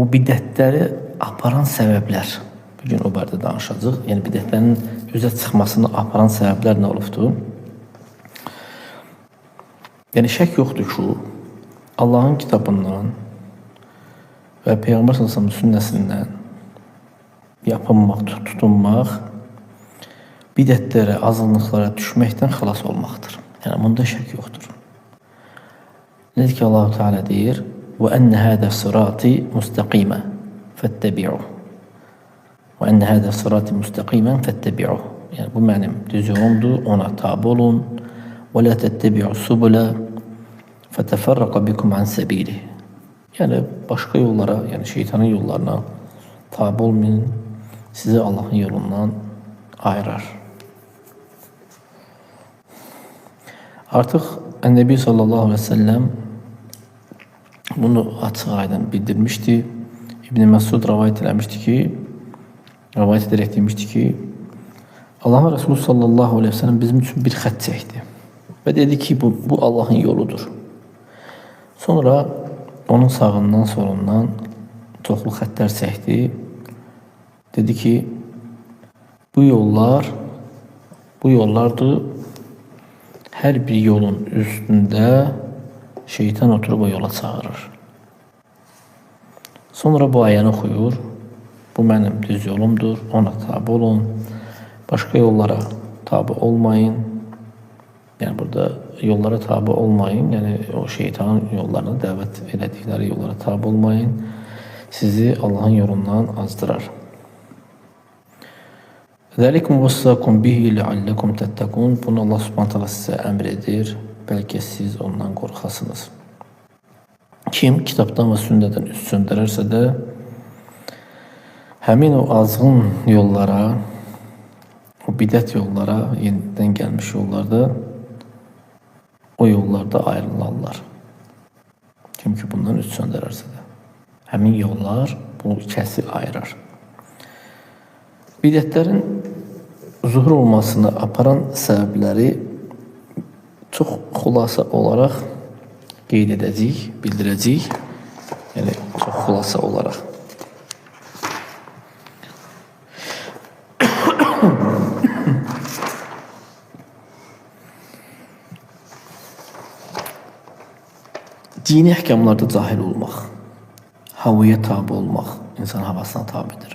bu bidətləri aparan səbəblər. Bugün o barədə danışacağıq. Yəni bidətlərin üzə çıxmasını aparan səbəblər nə olubdur? Yəni şək yoxdur ki, Allahın kitabından və Peyğəmbər sallallahu sünnəsindən yapınmaq, tutunmaq bidətlərə, azınlıqlara düşməkdən xilas olmaqdır. Yəni bunda şək yoxdur. Nədir ki, Allah-u Teala deyir: "Və enne hada sirati mustaqima fattabi'uhu. Və enne hada sirati mustaqiman fattabi'uhu." Yəni bu mənim düz yolumdur, ona tabe olun. Və la tattabi'u subula fatafarraqa bikum an sabili. Yəni başqa yollara, yəni şeytanın yollarına tabe olmayın, sizi Allahın yolundan ayırar. Artıq Nəbi sallallahu aleyhi ve sellem bunu açıq aydın bildirmişdi. İbn Məsud rivayet ederek demişti ki, Allah Resulü sallallahu aleyhi ve sellem bizim için bir xət çəkdi və dedi ki, bu Allahın yoludur. Sonra onun sağından solundan çoxlu xətlər çəkdi. Dedi ki, bu yollardır. Hər bir yolun üstündə şeytan oturub o yola çağırır. Sonra bu ayəni oxuyur. Bu mənim düz yolumdur, ona tabe olun. Başqa yollara tabe olmayın. Yəni burada yollara tabe olmayın. Yəni o şeytanın yollarına dəvət elədikləri yollara tabe olmayın. Sizi Allahın yolundan azdırar. Zəlikum vəssakum bihi leallekum tettekun. Bunu Allah Subhanahu taala sizə əmr edir. Bəlkə siz ondan qorxasınız. Kim kitabdan və sünnədən üst söndürərsə də həmin o azğın yollara, o bidət yollara, yenidən gəlmiş yollarda o yollarda ayrılarlar. Kim ki bundan üst söndürərsə də həmin yollar bu ikisi ayırar. Bidətlərin zuhur olmasına aparan səbəbləri çox xulasa olaraq qeyd edəcəyik, bildirəcəyik. Yəni çox xulasa olaraq. Dini əhkamlarda cahil olmaq, havaya tabi olmaq, insan havasına tabidir.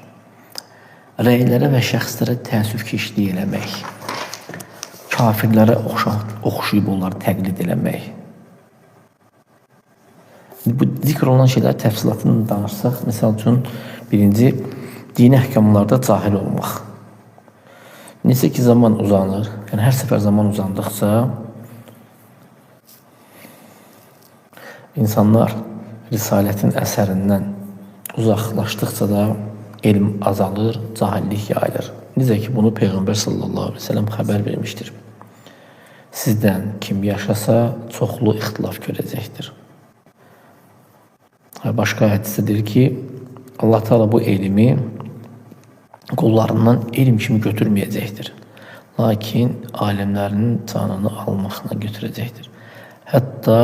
Rəylərə və şəxslərə təəssüfkeşlik eləmək, kafirlərə oxşayıb onları təqlid eləmək. Bu zikr olunan şeylər təfsilatını danışsaq, misal üçün birinci, dini əhkamlarda cahil olmaq. Necə ki zaman uzanır, yəni hər səfər zaman uzandıqca insanlar risalətin əsərindən uzaqlaşdıqca da elm azalır, cahillik yayılır. Necə ki bunu Peyğəmbər sallallahu aleyhi ve sellem xəbər vermişdir. Sizdən kim yaşasa çoxlu ixtilaf görəcəkdir. Başqa hədisdə deyir ki, Allah Teala bu elmi qullarından elm kimi götürməyəcəkdir. Lakin alimlərinin canını almaqla götürəcəkdir. Hətta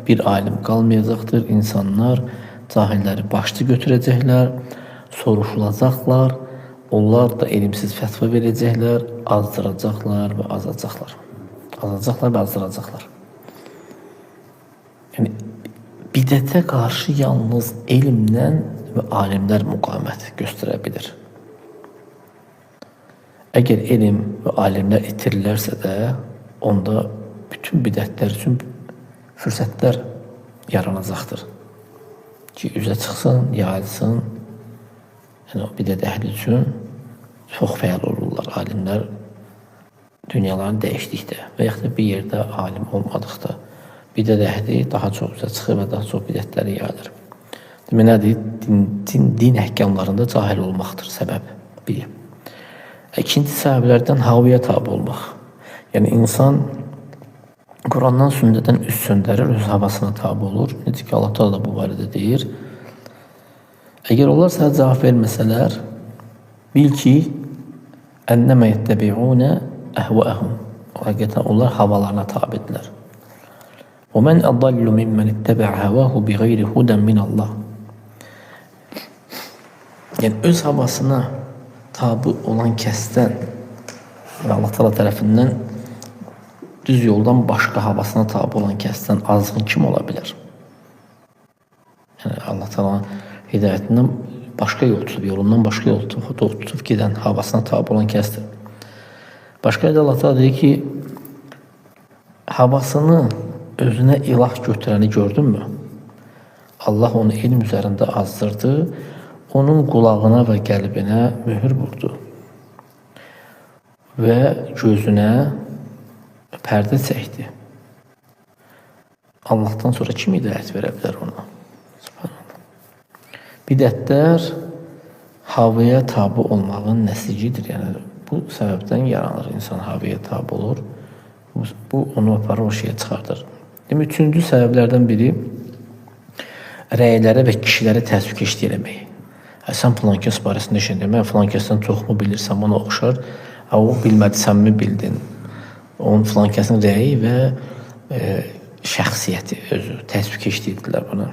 bir alim qalmayacaqdır. İnsanlar cahilləri başlı götürəcəklər, soruşulacaqlar, onlar da elimsiz fətva verəcəklər, azdıracaqlar və azacaqlar. Azacaqlar və azdıracaqlar. Yəni, bidətə qarşı yalnız elmlə və alimlər müqamət göstərə bilir. Əgər elm və alimlər itirilərsə də, onda bütün bidətlər üçün fürsətlər yaranacaqdır. Ki, üzə çıxsın, yayılsın. Yəni, o bidət əhli üçün çox fəal olurlar. Alimlər dünyalarını dəyişdikdə və yaxud da bir yerdə alim olmadıqda bidət əhli daha çox üzə çıxır və daha çox bidətləri yayılır. Demək nədir? Din əhkamlarında cahil olmaqdır səbəb. Bir. İkinci səbəblərdən havaya tabi olmaq. Yəni, insan Qurandan, sünnədən üst söndürür, öz havasına tabi olur. Necə ki, Allah da bu barədə deyir. Əgər onlar sənə cavab verməsələr, bil ki, ənnəmə yəttəbi'unə əhvəəhum. Həqiqətən onlar havalarına tabidirlər. Və mən əddallu mimmən ittəbə həvəhu bi qeyri hudən min Allah. Yəni öz havasına tabi olan kəsdən və Allah Teala tərəfindən düz yoldan başqa havasına tabi olan kəsdən azğın kim ola bilər? Yəni Allah Teala hidayətindən başqa yol tutub, yolundan başqa yol tutub gedən havasına tabi olan kəsdir. Başqa yerdə Allah Teala deyir ki, havasını özünə ilah götürəni gördünmü? Allah onu ilm üzərində azdırdı, onun qulağına və qəlbinə mühür vurdu və gözünə pərdə çəkdi. Allah'tan sonra kim hidayət verə bilər ona? Bidətlər havaya tabi olmağın nəsicidir. Yəni, bu səbəbdən yaranır. İnsan havaya tabi olur. Bu onu aparır, o şeyə çıxardır. Demək, üçüncü səbəblərdən biri rəylərə və kişilərə təsvik eləmək. Sən filan kəs barəsində işin mən filan kəsdən çox mu bilirsən, ona oxşar. O bilmədi, sən mi bildin? Onun filan kəsin rəyi və şəxsiyyəti özü təsvik edirlər buna.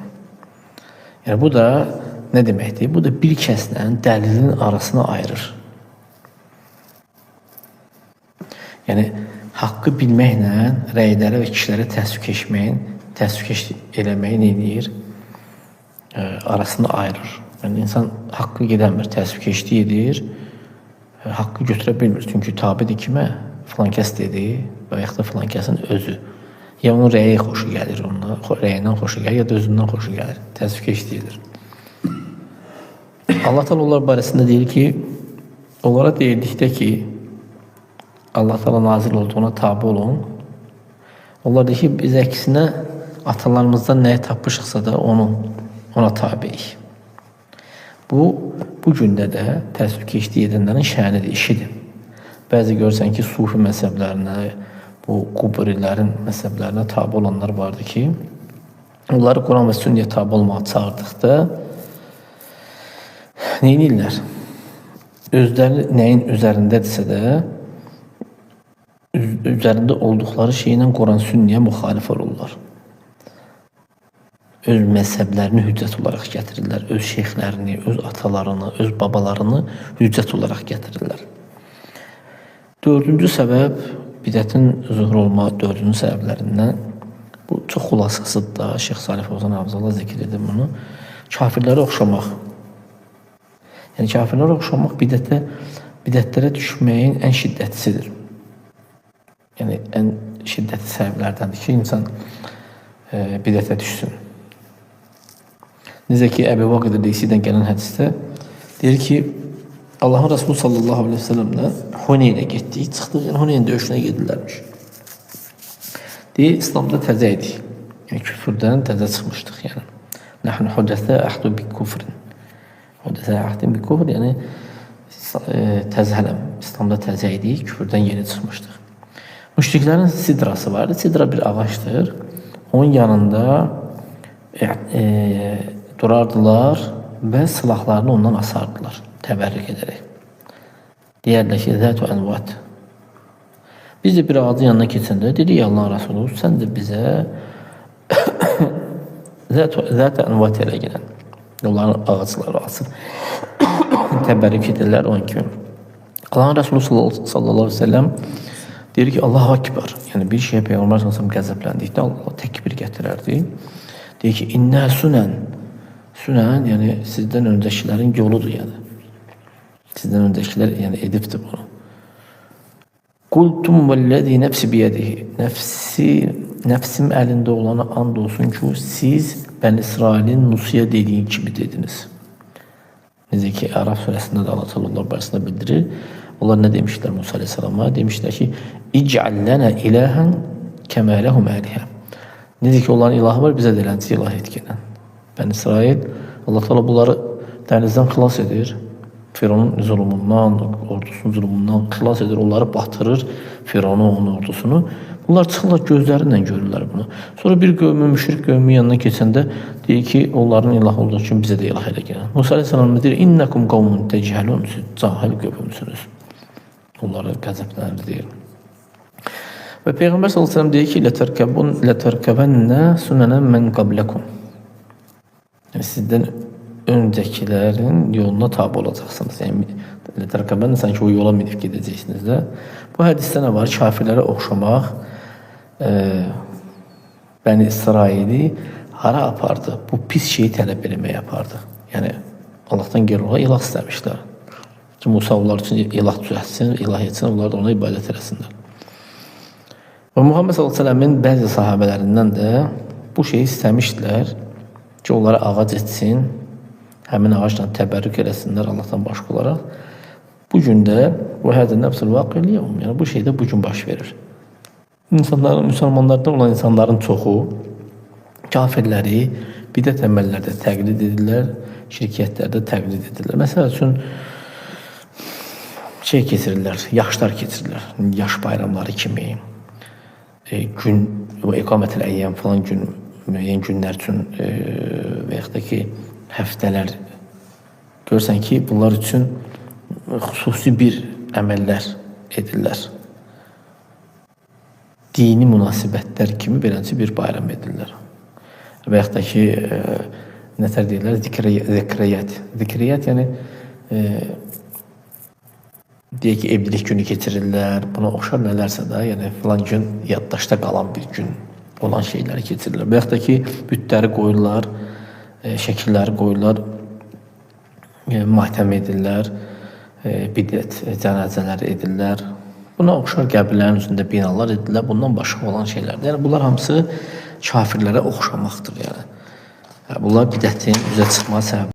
Yəni, bu da nə deməkdir? Bu da bir kəslə dəlilin arasını ayırır. Yəni, haqqı bilməklə rəylərə və kişilərə təsvik eləməyin eləyir, arasını ayırır. Yəni, insan haqqı gedəmir, təsvik edir, haqqı götürə bilmir. Çünki tabidir kimə? Filan kəs dedi və yaxud da filan kəsin özü. Ya onun rəyi xoşu gəlir, rəyindən xoşu gəlir, ya da özündən xoşu gəlir. Təsvik edir. Allah Teala onlar barəsində deyir ki, onlara deyildikdə ki, Allah Teala nazil olduğuna tabi olun. Onlar deyir ki, biz əksinə atalarımızdan nəyə tapmışıqsa da ona tabiyik. Bu gündə də təsvik edənlərin şənidir, işidir. Bəzi görürsən ki, sufi məzhəblərinə, bu Qubrilərin məzhəblərinə tabi olanlar vardı ki, onları Quran və Sünnəyə tabi olmağa çağırdıqda neynirlər? Özləri nəyin üzərindədirsə də, üzərində olduqları şeylə Quran Sünnəyə müxalif olurlar. Öz məzhəblərini hüccət olaraq gətirirlər, öz şeyxlərini, öz atalarını, öz babalarını hüccət olaraq gətirirlər. Dördüncü səbəb, bidətin zuhur olma dördüncü səbəblərindən, bu çox xülasasıdır da, Şeyx Salih Fəvzan Hafizullah zikr edir bunu, kafirlərə oxşamaq. Yəni, kafirlərə oxşamaq bidətlərə düşməyin ən şiddətlisidir. Yəni, ən şiddətli səbəblərdəndir ki, insan bidətə düşsün. Necə ki, Əbu Vaqid Reysidən gələn hədisdə deyir ki, Allahın Resulü sallallahu aleyhi ve sellemlə Huneynə getdik, çıxdıq, yəni Huneyn döyüşünə gedirlərmiş. Deyir, İslamda təzə idik, yəni küfürdən təzə çıxmışdıq, yəni. Nəhnu hudəsə əhdu bi kufrin. Hudəsə əhdu bi kufr, yəni təzələm, İslamda təzə idik, küfürdən yeni çıxmışdıq. Müşriklərin sidrası vardı, sidra bir ağaçdır, onun yanında durardılar və silahlarını ondan asardılar, təbərrik edərək. Deyərlər ki, zət-ü ənvat. Biz də bir ağacın yanına keçəndə dedik, Allah Rasulü, sən də bizə zət-ü ənvat elə gələn. Onların ağacları asıb, təbərrik edirlər onun kimi. Allah Rasulü sallallahu aleyhi ve sellem deyir ki, Allah akbar. Yəni, bir şeyə Peyğəmbər sallallahu qəzəbləndikdə Allah təkbir gətirərdi. Deyir ki, innə sünən, yəni sizdən öncəkilərin yoludur, yəni. Sizdən öncəkilər, yəni edibdir bunu. Qultum vəlləzi nəfsi biyədihi. Nəfsim əlində olana and olsun ki, siz Bəni İsrailin Nusiyə dediyi kimi dediniz. Necə ki, Ərəf surəsində də Allah Allah barəsində bildirir. Onlar nə demişlər Musa aleyhissalama? Demişlər ki, İc'al lənə iləhən kəmə ləhum əlihə. Necə ki, onların ilahı var, bizə delənci ilah etkilən. Bəni İsrail, Allah Teala bunları dənizdən xilas edir. Firavunun zulmundan, ordusunun zulmundan xilas edir, onları batırır, Firavunu, onun ordusunu. Bunlar çıxırlar, gözlərindən görürlər bunu. Sonra bir qövmü, müşrik qövmü yanına keçəndə deyir ki, onların ilah olduğu üçün bizə də ilah elə gələn. Musa aleyhissalam deyir, İnnəkum qavmun təcihəlun, siz cahil qövmüsünüz. Onları qəzəblənir deyir. Və Peyğəmbər sallallahu əleyhi və səlləm deyir ki, lətərkəbənnə sünənən mən qabləkum. Yəni, sizdən öncekilerin yoluna tabi olacaksınız. Yani rəqəbən sanki o yola minib gedəcəksiniz də. Bu hədisdə nə var? Kafirlərə oxşamaq Bəni İsraili hara apardı? Bu pis şeyi tələb eləməyə apardı. Yəni Allahdan geri olaraq ilah istəmişlər. Ki Musa onlar üçün ilah düzəltsin, ilah etsin, onlar da ona ibadət eləsinlər. Və Muhammed s.ə.v-in bəzi sahabələrindən də bu şeyi istəmişdilər ki, onlara ağac etsin, həmin ağacla təbərrük eləsinlər Allahdan başqa olaraq. Bugün də bu hədə nəfsul vaqiliyum, yəni bu şey də bugün baş verir. İnsanların, müsəlmanlarda olan insanların çoxu kafirləri bidət əməllərdə təqlid edirlər, şirkiyyətlərdə təqlid edirlər. Məsəl üçün şey keçirirlər, yaşlar keçirirlər, yaş bayramları kimi, gün, iqamətül əyyəm falan gün, müəyyən günlər üçün və yaxud da ki, həftələr görsən ki, bunlar üçün xüsusi bir əməllər edirlər. Dini münasibətlər kimi beləncə bir bayram edirlər. Və yaxud da ki, nətər deyirlər? Zikriyyət. Zikriyyət yəni deyək ki, evlilik günü keçirirlər, buna oxşar nələrsə də, yəni filan gün yaddaşda qalan bir gün olan şeyləri keçirirlər. Və yaxud da ki, bütləri qoyurlar, şəkilləri qoyurlar, matəm edirlər, bidət cənazələri edirlər. Buna oxşar qəbirlərin üzərində binalar edirlər, bundan başqa olan şeylərdir. Yəni bunlar hamısı kafirlərə oxşamaqdır. Yəni bunlar bidətin üzə çıxma səbəbi.